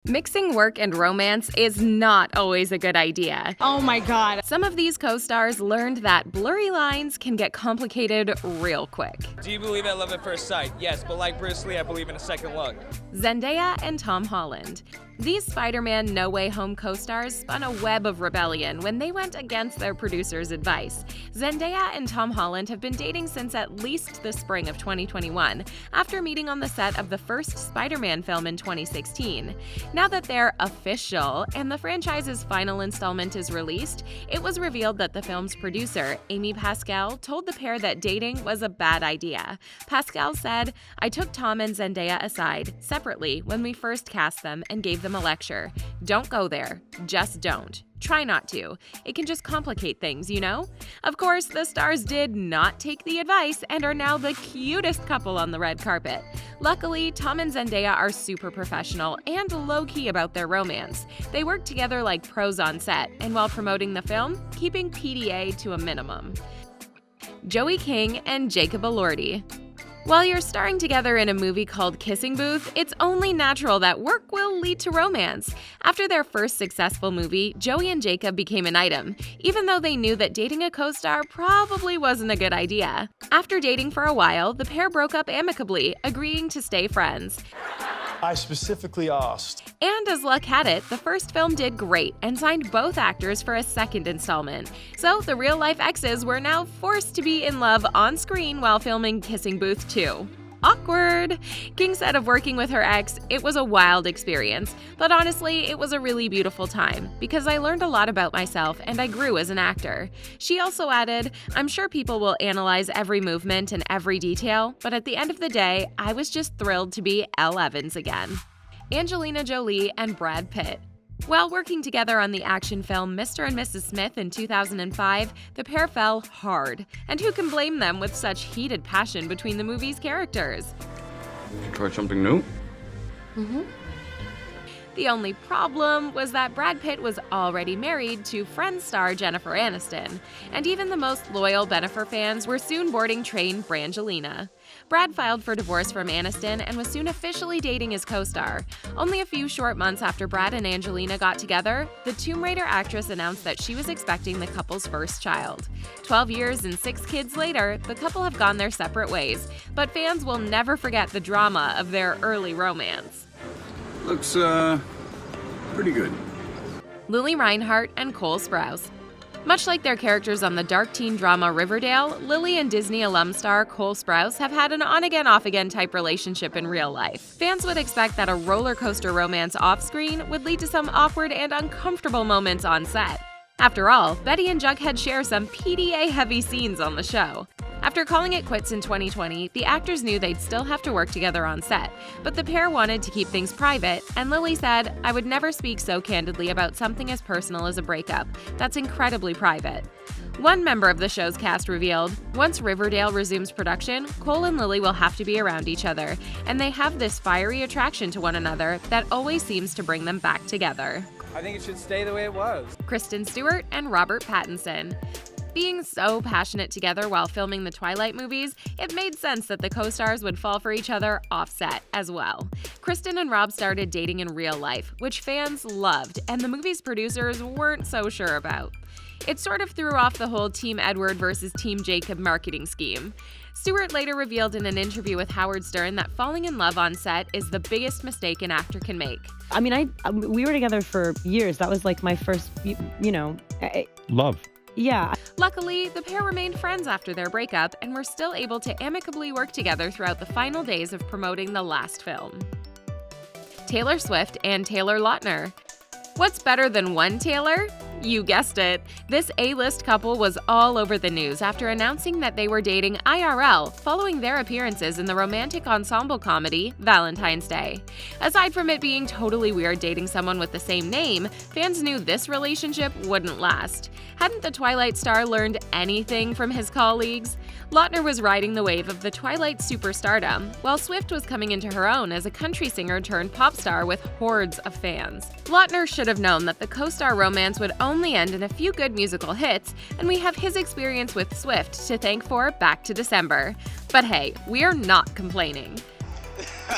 Mixing work and romance is not always a good idea. Oh my God. Some of these co-stars learned that blurry lines can get complicated real quick. Do you believe in love at first sight? Yes, but like Bruce Lee, I believe in a second look. Zendaya and Tom Holland. These SpiderMan No Way Home co-stars spun a web of rebellion when they went against their producer's advice. Zendaya and Tom Holland have been dating since at least the spring of 2021, after meeting on the set of the first Spider-Man film in 2016. Now that they're official and the franchise's final installment is released, it was revealed that the film's producer, Amy Pascal, told the pair that dating was a bad idea. Pascal said, "I took Tom and Zendaya aside, separately, when we first cast them and gave them a lecture. Don't go there. Just don't. Try not to. It can just complicate things, you know?" Of course, the stars did not take the advice and are now the cutest couple on the red carpet. Luckily, Tom and Zendaya are super professional and low-key about their romance. They work together like pros on set, and while promoting the film, keeping PDA to a minimum. Joey King and Jacob Elordi. While you're starring together in a movie called Kissing Booth, it's only natural that work will lead to romance. After their first successful movie, Joey and Jacob became an item, even though they knew that dating a co-star probably wasn't a good idea. After dating for a while, the pair broke up amicably, agreeing to stay friends. I specifically asked. And as luck had it, the first film did great and signed both actors for a second installment. So the real-life exes were now forced to be in love on screen while filming Kissing Booth 2. Awkward! King said of working with her ex, "It was a wild experience, but honestly, it was a really beautiful time because I learned a lot about myself and I grew as an actor." She also added, "I'm sure people will analyze every movement and every detail, but at the end of the day, I was just thrilled to be Elle Evans again." Angelina Jolie and Brad Pitt. While working together on the action film Mr. and Mrs. Smith in 2005, the pair fell hard. And who can blame them with such heated passion between the movie's characters? Try something new? The only problem was that Brad Pitt was already married to Friends star Jennifer Aniston, and even the most loyal Bennifer fans were soon boarding train Brangelina. Brad filed for divorce from Aniston and was soon officially dating his co-star. Only a few short months after Brad and Angelina got together, the Tomb Raider actress announced that she was expecting the couple's first child. 12 years and 6 kids later, the couple have gone their separate ways, but fans will never forget the drama of their early romance. Looks, pretty good. Lili Reinhart and Cole Sprouse. Much like their characters on the dark teen drama Riverdale, Lili and Disney alum star Cole Sprouse have had an on-again, off-again type relationship in real life. Fans would expect that a roller coaster romance off-screen would lead to some awkward and uncomfortable moments on set. After all, Betty and Jughead share some PDA-heavy scenes on the show. After calling it quits in 2020, the actors knew they'd still have to work together on set, but the pair wanted to keep things private, and Lili said, "I would never speak so candidly about something as personal as a breakup. That's incredibly private." One member of the show's cast revealed, once Riverdale resumes production, Cole and Lili will have to be around each other, and they have this fiery attraction to one another that always seems to bring them back together. I think it should stay the way it was. Kristen Stewart and Robert Pattinson. Being so passionate together while filming the Twilight movies, it made sense that the co-stars would fall for each other off-set as well. Kristen and Rob started dating in real life, which fans loved, and the movie's producers weren't so sure about. It sort of threw off the whole Team Edward versus Team Jacob marketing scheme. Stewart later revealed in an interview with Howard Stern that falling in love on set is the biggest mistake an actor can make. I mean, we were together for years. That was like my first, Love. Yeah. Luckily, the pair remained friends after their breakup and were still able to amicably work together throughout the final days of promoting the last film. Taylor Swift and Taylor Lautner. What's better than one Taylor? You guessed it. This A-list couple was all over the news after announcing that they were dating IRL following their appearances in the romantic ensemble comedy Valentine's Day. Aside from it being totally weird dating someone with the same name, fans knew this relationship wouldn't last. Hadn't the Twilight star learned anything from his colleagues? Lautner was riding the wave of the Twilight superstardom, while Swift was coming into her own as a country singer turned pop star with hordes of fans. Lautner should have known that the co-star romance would only end in a few good musical hits, and we have his experience with Swift to thank for Back to December. But hey, we're not complaining.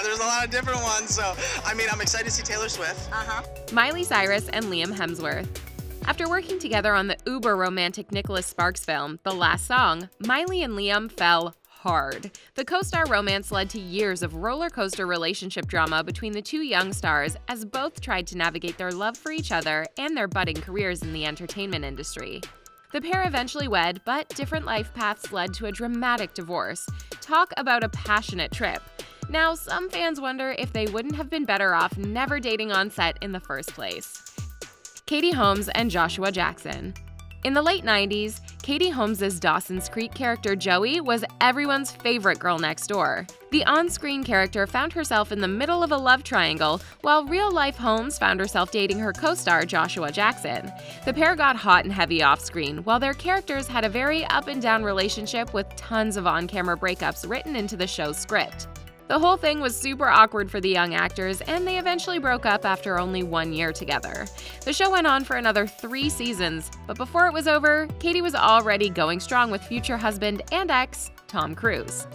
There's a lot of different ones, so, I mean, I'm excited to see Taylor Swift. Miley Cyrus and Liam Hemsworth. After working together on the uber-romantic Nicholas Sparks film, The Last Song, Miley and Liam fell hard. The co-star romance led to years of roller coaster relationship drama between the two young stars as both tried to navigate their love for each other and their budding careers in the entertainment industry. The pair eventually wed, but different life paths led to a dramatic divorce. Talk about a passionate trip. Now, some fans wonder if they wouldn't have been better off never dating on set in the first place. Katie Holmes and Joshua Jackson. In the late 90s, Katie Holmes' Dawson's Creek character Joey was everyone's favorite girl next door. The on-screen character found herself in the middle of a love triangle, while real-life Holmes found herself dating her co-star Joshua Jackson. The pair got hot and heavy off-screen, while their characters had a very up-and-down relationship with tons of on-camera breakups written into the show's script. The whole thing was super awkward for the young actors, and they eventually broke up after only 1 year together. The show went on for another 3 seasons, but before it was over, Katie was already going strong with future husband and ex, Tom Cruise.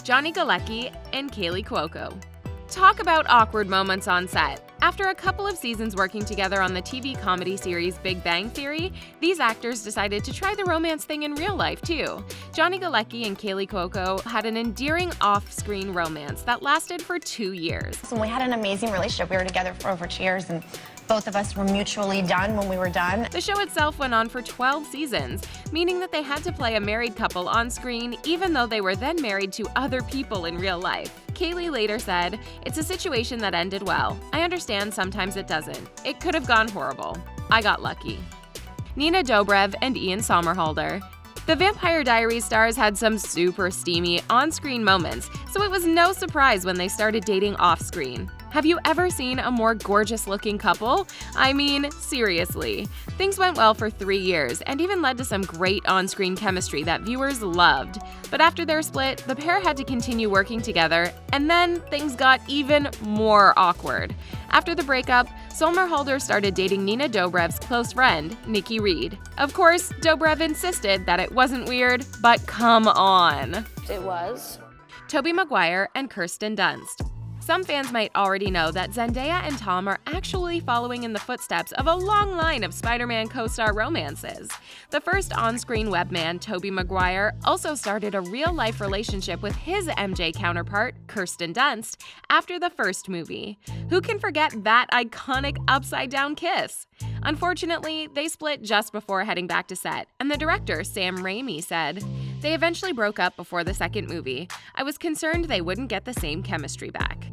Johnny Galecki and Kaley Cuoco. Talk about awkward moments on set. After a couple of seasons working together on the TV comedy series Big Bang Theory, these actors decided to try the romance thing in real life too. Johnny Galecki and Kaley Cuoco had an endearing off-screen romance that lasted for 2 years. So we had an amazing relationship. We were together for over 2 years, and both of us were mutually done when we were done. The show itself went on for 12 seasons, meaning that they had to play a married couple on screen even though they were then married to other people in real life. Kaley later said, "It's a situation that ended well. I understand sometimes it doesn't. It could have gone horrible. I got lucky." Nina Dobrev and Ian Somerhalder. The Vampire Diaries stars had some super steamy on-screen moments, so it was no surprise when they started dating off-screen. Have you ever seen a more gorgeous-looking couple? I mean, seriously. Things went well for 3 years and even led to some great on-screen chemistry that viewers loved. But after their split, the pair had to continue working together, and then things got even more awkward. After the breakup, Somerhalder started dating Nina Dobrev's close friend, Nikki Reed. Of course, Dobrev insisted that it wasn't weird, but come on. It was. Toby Maguire and Kirsten Dunst. Some fans might already know that Zendaya and Tom are actually following in the footsteps of a long line of Spider-Man co-star romances. The first on-screen webman, Toby Maguire, also started a real-life relationship with his MJ counterpart, Kirsten Dunst, after the first movie. Who can forget that iconic upside-down kiss? Unfortunately, they split just before heading back to set, and the director, Sam Raimi, said, "They eventually broke up before the second movie. I was concerned they wouldn't get the same chemistry back."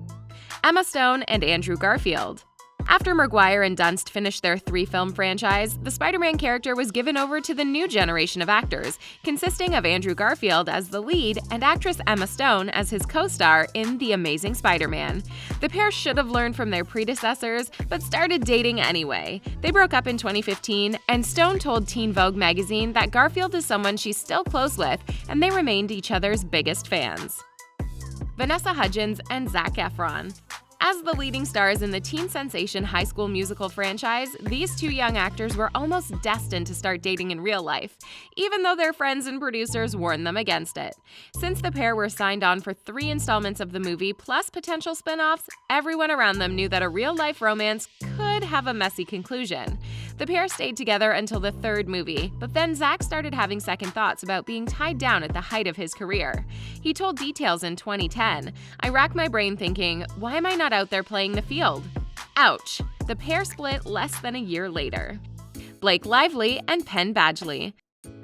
Emma Stone and Andrew Garfield. After Maguire and Dunst finished their 3-film franchise, the Spider-Man character was given over to the new generation of actors, consisting of Andrew Garfield as the lead and actress Emma Stone as his co-star in The Amazing Spider-Man. The pair should have learned from their predecessors, but started dating anyway. They broke up in 2015, and Stone told Teen Vogue magazine that Garfield is someone she's still close with, and they remained each other's biggest fans. Vanessa Hudgens and Zac Efron. As the leading stars in the teen sensation High School Musical franchise, these two young actors were almost destined to start dating in real life, even though their friends and producers warned them against it. Since the pair were signed on for 3 installments of the movie plus potential spin-offs, everyone around them knew that a real-life romance could have a messy conclusion. The pair stayed together until the 3rd movie, but then Zac started having second thoughts about being tied down at the height of his career. He told Details in 2010, "I racked my brain thinking, why am I not out there playing the field?" Ouch. The pair split less than a year later. Blake Lively and Penn Badgley.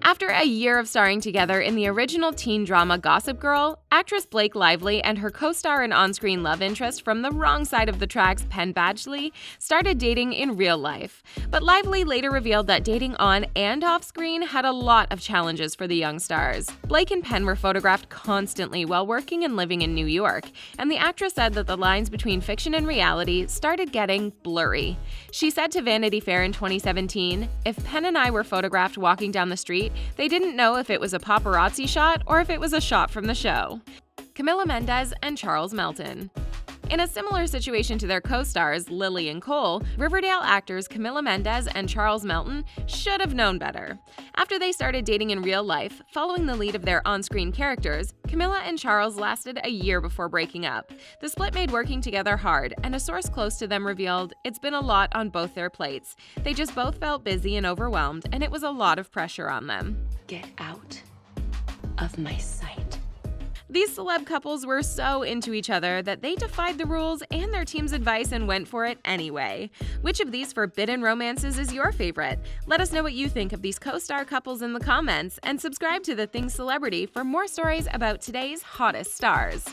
After a year of starring together in the original teen drama Gossip Girl, actress Blake Lively and her co-star and on-screen love interest from the wrong side of the tracks, Penn Badgley, started dating in real life. But Lively later revealed that dating on and off-screen had a lot of challenges for the young stars. Blake and Penn were photographed constantly while working and living in New York, and the actress said that the lines between fiction and reality started getting blurry. She said to Vanity Fair in 2017, "If Penn and I were photographed walking down the street, they didn't know if it was a paparazzi shot or if it was a shot from the show." Camila Mendes and Charles Melton. In a similar situation to their co-stars, Lili and Cole, Riverdale actors Camila Mendes and Charles Melton should have known better. After they started dating in real life, following the lead of their on-screen characters, Camila and Charles lasted a year before breaking up. The split made working together hard, and a source close to them revealed it's been a lot on both their plates. They just both felt busy and overwhelmed, and it was a lot of pressure on them. Get out of my sight. These celeb couples were so into each other that they defied the rules and their team's advice and went for it anyway. Which of these forbidden romances is your favorite? Let us know what you think of these co-star couples in the comments, and subscribe to The Thing Celebrity for more stories about today's hottest stars.